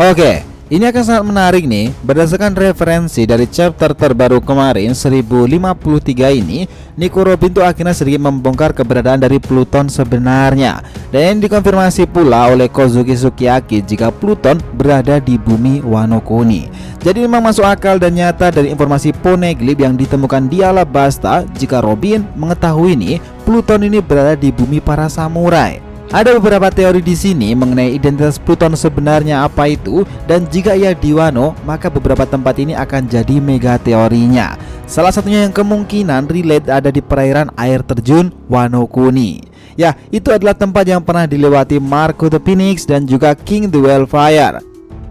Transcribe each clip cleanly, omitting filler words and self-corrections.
Oke, ini akan sangat menarik nih. Berdasarkan referensi dari chapter terbaru kemarin 1053 ini, Nico Robin tuh akhirnya sedikit membongkar keberadaan dari Pluton sebenarnya. Dan dikonfirmasi pula oleh Kozuki Sukiyaki jika Pluton berada di bumi Wano Kuni. Jadi memang masuk akal dan nyata dari informasi poneglyph yang ditemukan di Alabasta jika Robin mengetahui nih Pluton ini berada di bumi para samurai. Ada beberapa teori di sini mengenai identitas Pluton sebenarnya apa itu, dan jika ia di Wano, maka beberapa tempat ini akan jadi mega teorinya. Salah satunya yang kemungkinan relate ada di perairan air terjun Wano Kuni. Ya, itu adalah tempat yang pernah dilewati Marco the Phoenix dan juga King the Wildfire.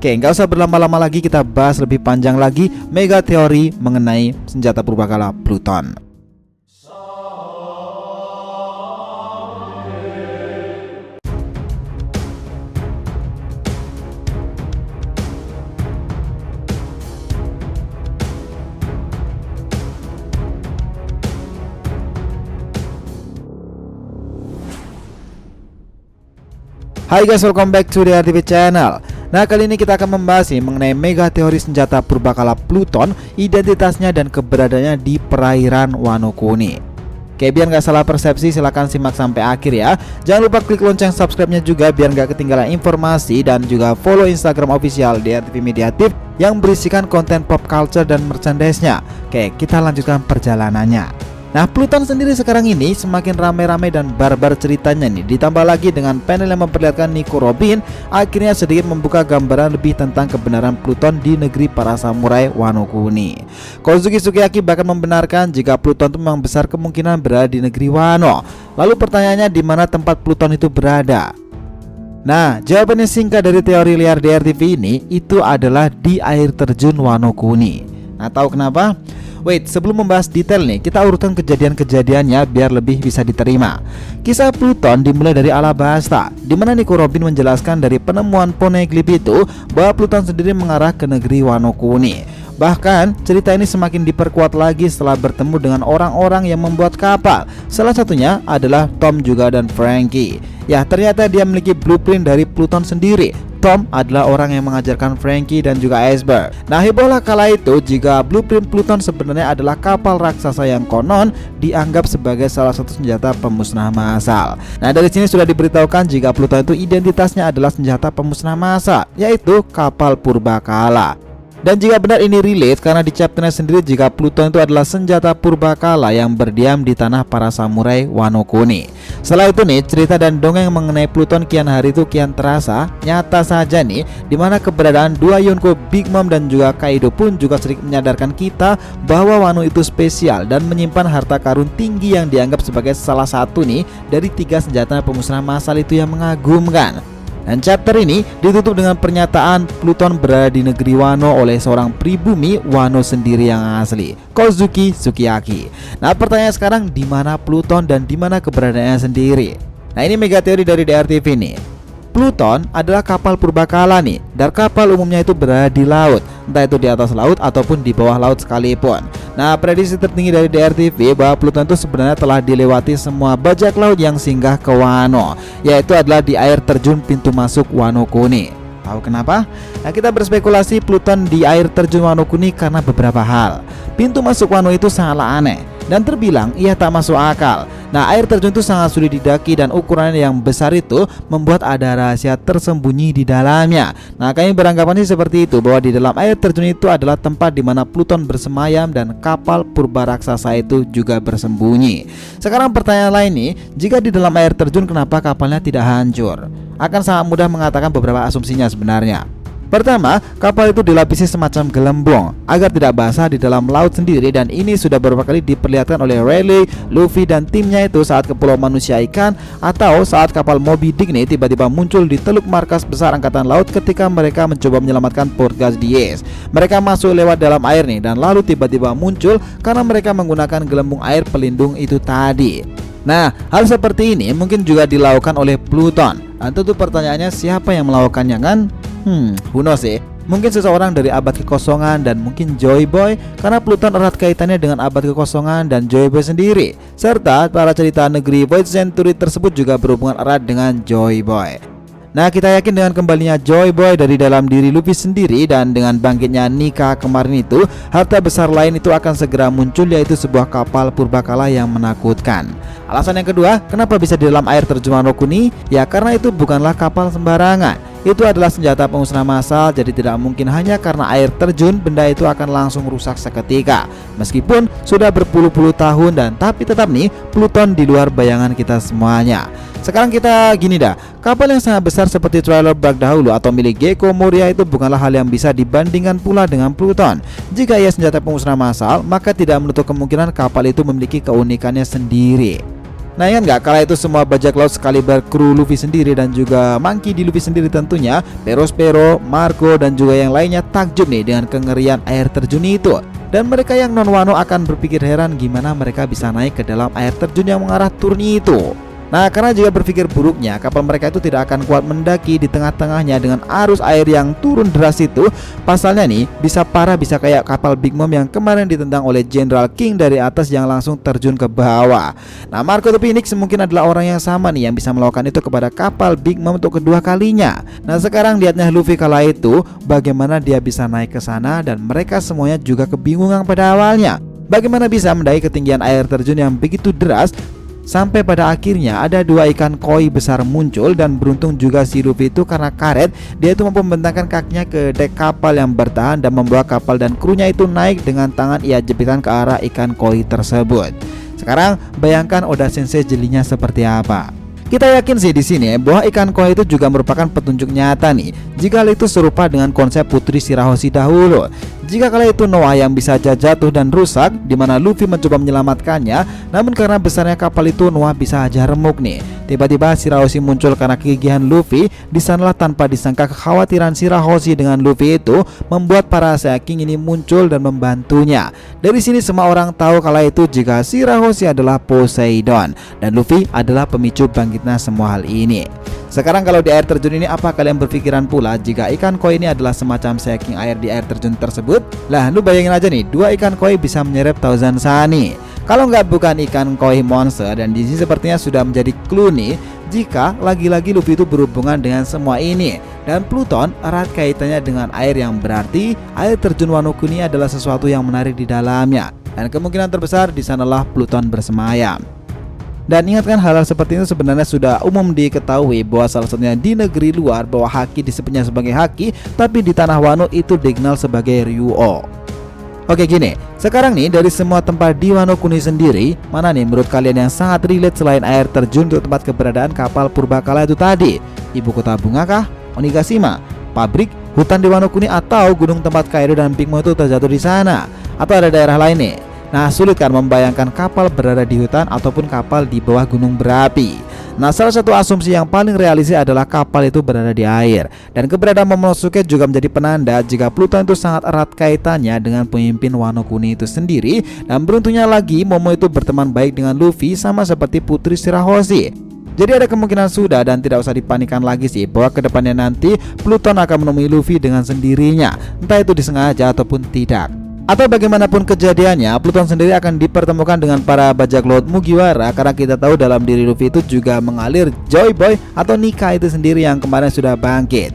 Oke, nggak usah berlama-lama lagi, kita bahas lebih panjang lagi mega teori mengenai senjata purbakala Pluton. Hai guys, welcome back to the RTV channel. Nah, kali ini kita akan membahas mengenai mega teori senjata purbakala Pluton, identitasnya dan keberadaannya di perairan Wano Kuni. Oke, biar nggak salah persepsi, silahkan simak sampai akhir ya. Jangan lupa klik lonceng subscribe-nya juga biar nggak ketinggalan informasi, dan juga follow Instagram official RTV Mediatif yang berisikan konten pop culture dan merchandise-nya. Oke, kita lanjutkan perjalanannya. Nah, Pluton sendiri sekarang ini semakin ramai-ramai dan barbar ceritanya nih. Ditambah lagi dengan panel yang memperlihatkan Nico Robin, akhirnya sedikit membuka gambaran lebih tentang kebenaran Pluton di negeri para samurai Wano Kuni. Kozuki Sukiyaki bahkan membenarkan jika Pluton itu memang besar kemungkinan berada di negeri Wano. Lalu pertanyaannya, di mana tempat Pluton itu berada? Nah, jawabannya singkat dari teori liar DRTV ini, itu adalah di air terjun Wano Kuni. Nah, tahu kenapa? Wait, sebelum membahas detail nih, kita urutkan kejadian-kejadiannya biar lebih bisa diterima. Kisah Pluton dimulai dari Alabasta, di mana Nico Robin menjelaskan dari penemuan poneglyph itu bahwa Pluton sendiri mengarah ke negeri Wano Kuni. Bahkan cerita ini semakin diperkuat lagi setelah bertemu dengan orang-orang yang membuat kapal. Salah satunya adalah Tom juga dan Frankie. Ya, ternyata dia memiliki blueprint dari Pluton sendiri. Tom adalah orang yang mengajarkan Frankie dan juga Iceberg. Nah, hebohlah kala itu jika blueprint Pluton sebenarnya adalah kapal raksasa yang konon dianggap sebagai salah satu senjata pemusnah massal. Nah, dari sini sudah diberitahukan jika Pluton itu identitasnya adalah senjata pemusnah massal, yaitu kapal purbakala. Dan jika benar ini relate, karena di chapternya sendiri jika Pluton itu adalah senjata purbakala yang berdiam di tanah para samurai Wano Kuni. Setelah itu nih, cerita dan dongeng mengenai Pluton kian hari itu kian terasa nyata saja nih, dimana keberadaan dua Yonko, Big Mom dan juga Kaido pun juga sedikit menyadarkan kita bahwa Wano itu spesial dan menyimpan harta karun tinggi yang dianggap sebagai salah satu nih dari 3 senjata pemusnah massal itu yang mengagumkan. Dan chapter ini ditutup dengan pernyataan Pluton berada di negeri Wano oleh seorang pribumi Wano sendiri yang asli, Kozuki Sukiyaki. Nah, pertanyaan sekarang, di mana Pluton dan di mana keberadaannya sendiri? Nah, ini mega teori dari DRTV nih. Pluton adalah kapal purbakala nih, dan kapal umumnya itu berada di laut, entah itu di atas laut ataupun di bawah laut sekalipun. Nah, prediksi tertinggi dari DRTV bahwa Pluton itu sebenarnya telah dilewati semua bajak laut yang singgah ke Wano, yaitu adalah di air terjun pintu masuk Wano Kuni. Tahu kenapa? Nah, kita berspekulasi Pluton di air terjun Wano Kuni karena beberapa hal. Pintu masuk Wano itu sangatlah aneh dan terbilang ia tak masuk akal. Nah, air terjun itu sangat sulit didaki dan ukurannya yang besar itu membuat ada rahasia tersembunyi di dalamnya. Nah, kami beranggapan sih seperti itu, bahwa di dalam air terjun itu adalah tempat di mana Pluton bersemayam dan kapal purba raksasa itu juga bersembunyi. Sekarang pertanyaan lain nih, jika di dalam air terjun kenapa kapalnya tidak hancur? Akan sangat mudah mengatakan beberapa asumsinya sebenarnya. Pertama, kapal itu dilapisi semacam gelembung agar tidak basah di dalam laut sendiri, dan ini sudah beberapa kali diperlihatkan oleh Rayleigh, Luffy dan timnya itu saat ke Pulau Manusia Ikan, atau saat kapal Moby Dick nih tiba-tiba muncul di teluk markas besar angkatan laut ketika mereka mencoba menyelamatkan Portgas Diaz. Mereka masuk lewat dalam air nih dan lalu tiba-tiba muncul karena mereka menggunakan gelembung air pelindung itu tadi. Nah, hal seperti ini mungkin juga dilakukan oleh Pluton. Dan tentu pertanyaannya, siapa yang melakukannya kan? Who knows sih. Mungkin seseorang dari abad kekosongan dan mungkin Joy Boy, karena Pluton erat kaitannya dengan abad kekosongan dan Joy Boy sendiri. Serta para cerita negeri Void Century tersebut juga berhubungan erat dengan Joy Boy. Nah, kita yakin dengan kembalinya Joy Boy dari dalam diri Luffy sendiri dan dengan bangkitnya Nika kemarin itu, harta besar lain itu akan segera muncul, yaitu sebuah kapal purbakala yang menakutkan. Alasan yang kedua, kenapa bisa di dalam air terjun Wano Kuni? Ya karena itu bukanlah kapal sembarangan. Itu adalah senjata pengusnah massal, jadi tidak mungkin hanya karena air terjun benda itu akan langsung rusak seketika. Meskipun sudah berpuluh-puluh tahun dan tapi tetap nih Pluton di luar bayangan kita semuanya. Sekarang kita gini dah, kapal yang sangat besar seperti Thriller Bark dahulu atau milik Gecko Moria itu bukanlah hal yang bisa dibandingkan pula dengan Pluton. Jika ia senjata pengusnah massal, maka tidak menutup kemungkinan kapal itu memiliki keunikannya sendiri. Nah, ingat nggak kala itu semua bajak laut sekaliber kru Luffy sendiri dan juga Monkey D. Luffy sendiri tentunya, Perospero, Marco dan juga yang lainnya takjub nih dengan kengerian air terjun itu. Dan mereka yang non Wano akan berpikir heran gimana mereka bisa naik ke dalam air terjun yang mengarah turun itu. Nah, karena jika berpikir buruknya, kapal mereka itu tidak akan kuat mendaki di tengah-tengahnya dengan arus air yang turun deras itu. Pasalnya nih, bisa parah, bisa kayak kapal Big Mom yang kemarin ditendang oleh General King dari atas yang langsung terjun ke bawah. Nah, Marco the Phoenix mungkin adalah orang yang sama nih yang bisa melakukan itu kepada kapal Big Mom untuk kedua kalinya. Nah, sekarang lihatnya Luffy kala itu, bagaimana dia bisa naik ke sana dan mereka semuanya juga kebingungan pada awalnya. Bagaimana bisa mendaki ketinggian air terjun yang begitu deras? Sampai pada akhirnya ada dua ikan koi besar muncul dan beruntung juga si Luffy itu karena karet, dia itu mampu membentangkan kakinya ke dek kapal yang bertahan dan membawa kapal dan krunya itu naik dengan tangan ia jepitkan ke arah ikan koi tersebut. Sekarang bayangkan Oda Sensei jelinya seperti apa. Kita yakin sih di sini bahwa ikan koi itu juga merupakan petunjuk nyata nih jika hal itu serupa dengan konsep Putri Shirahoshi dahulu. Jika kala itu Noah yang bisa saja jatuh dan rusak, di mana Luffy mencoba menyelamatkannya, namun karena besarnya kapal itu Noah bisa aja remuk nih. Tiba-tiba Shirahoshi muncul karena kegigihan Luffy. Di sanalah tanpa disangka kekhawatiran Shirahoshi dengan Luffy itu membuat para Saiyajin ini muncul dan membantunya. Dari sini semua orang tahu kala itu jika Shirahoshi adalah Poseidon dan Luffy adalah pemicu bangkitnya semua hal ini. Sekarang kalau di air terjun ini, apa kalian berpikiran pula jika ikan koi ini adalah semacam Saiyajin air di air terjun tersebut? Lah, lu bayangin aja nih, dua ikan koi bisa menyerap Thousand Sunny. Kalau nggak bukan ikan koi monster, dan di sini sepertinya sudah menjadi clue nih jika lagi-lagi Luffy itu berhubungan dengan semua ini. Dan Pluton erat kaitannya dengan air yang berarti air terjun Wano Kuni adalah sesuatu yang menarik di dalamnya. Dan kemungkinan terbesar di sanalah Pluton bersemayam. Dan ingatkan hal-hal seperti itu sebenarnya sudah umum diketahui bahwa salah satunya di negeri luar bahwa haki disebutnya sebagai haki, tapi di tanah Wano itu dikenal sebagai Ryuo. Oke gini, sekarang nih dari semua tempat di Wano Kuni sendiri, mana nih menurut kalian yang sangat relate selain air terjun untuk tempat keberadaan kapal purbakala itu tadi? Ibu kota bunga kah? Onigashima? Pabrik? Hutan di Wano Kuni? Atau gunung tempat Kaido dan Big Mom itu terjatuh di sana? Atau ada daerah lain nih? Nah, sulit kan membayangkan kapal berada di hutan ataupun kapal di bawah gunung berapi. Nah, salah satu asumsi yang paling realistis adalah kapal itu berada di air. Dan keberadaan Momonosuke juga menjadi penanda jika Pluton itu sangat erat kaitannya dengan pemimpin Wano Kuni itu sendiri. Dan beruntungnya lagi, Momo itu berteman baik dengan Luffy sama seperti Putri Shirahoshi. Jadi ada kemungkinan sudah dan tidak usah dipanikan lagi sih bahwa kedepannya nanti Pluton akan menemui Luffy dengan sendirinya, entah itu disengaja ataupun tidak. Atau bagaimanapun kejadiannya, Pluton sendiri akan dipertemukan dengan para bajak laut Mugiwara karena kita tahu dalam diri Luffy itu juga mengalir Joy Boy atau Nika itu sendiri yang kemarin sudah bangkit.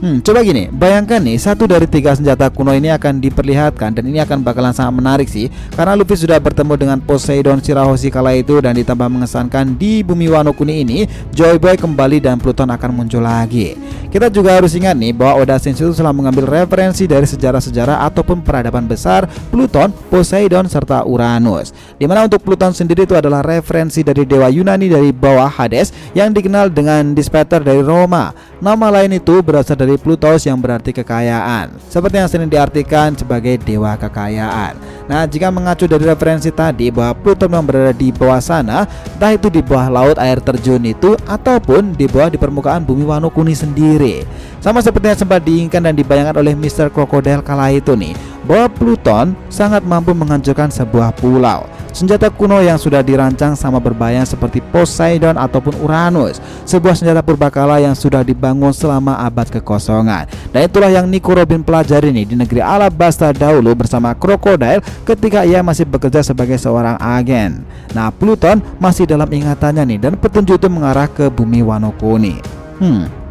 Coba gini, bayangkan nih, satu dari tiga senjata kuno ini akan diperlihatkan dan ini akan bakalan sangat menarik sih karena Luffy sudah bertemu dengan Poseidon Shirahoshi kala itu dan ditambah mengesankan di bumi Wano Kuni ini Joy Boy kembali dan Pluton akan muncul lagi. Kita juga harus ingat nih bahwa Oda Sensei itu telah mengambil referensi dari sejarah-sejarah ataupun peradaban besar Pluton, Poseidon, serta Uranus. Dimana untuk Pluton sendiri itu adalah referensi dari dewa Yunani dari bawah Hades yang dikenal dengan Dispater dari Roma. Nama lain itu berasal dari Plutos yang berarti kekayaan, seperti yang sering diartikan sebagai dewa kekayaan. Nah, jika mengacu dari referensi tadi bahwa Pluton yang berada di bawah sana, entah itu di bawah laut air terjun itu ataupun di bawah di permukaan bumi Wano Kuni sendiri. Sama seperti yang sempat diinginkan dan dibayangkan oleh Mr. Crocodile kala itu nih, bahwa Pluton sangat mampu menghancurkan sebuah pulau. Senjata kuno yang sudah dirancang sama berbayang seperti Poseidon ataupun Uranus, sebuah senjata purbakala yang sudah dibangun selama abad kekosongan. Dan itulah yang Nico Robin pelajari nih di negeri Alabasta dahulu bersama Crocodile ketika ia masih bekerja sebagai seorang agen. Nah, Pluton masih dalam ingatannya nih dan petunjuk itu mengarah ke bumi Wano Kuni.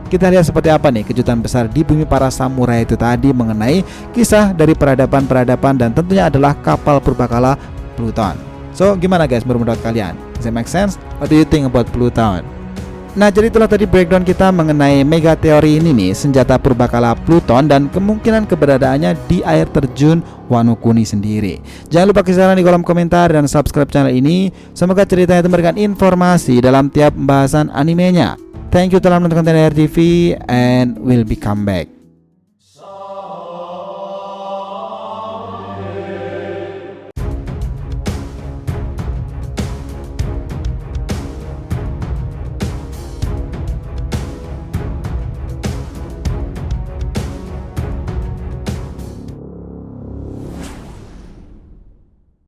kita lihat seperti apa nih kejutan besar di bumi para samurai itu tadi mengenai kisah dari peradaban-peradaban dan tentunya adalah kapal purbakala Pluton. So, gimana guys menurut kalian? Does it make sense? What do you think about Pluton? Nah, jadi itulah tadi breakdown kita mengenai mega teori ini nih, senjata purbakala Pluton dan kemungkinan keberadaannya di air terjun Wano Kuni sendiri. Jangan lupa kasih saran di kolom komentar dan subscribe channel ini. Semoga ceritanya itu memberikan informasi dalam tiap pembahasan animenya. Thank you telah menonton TNR TV and we'll be come back.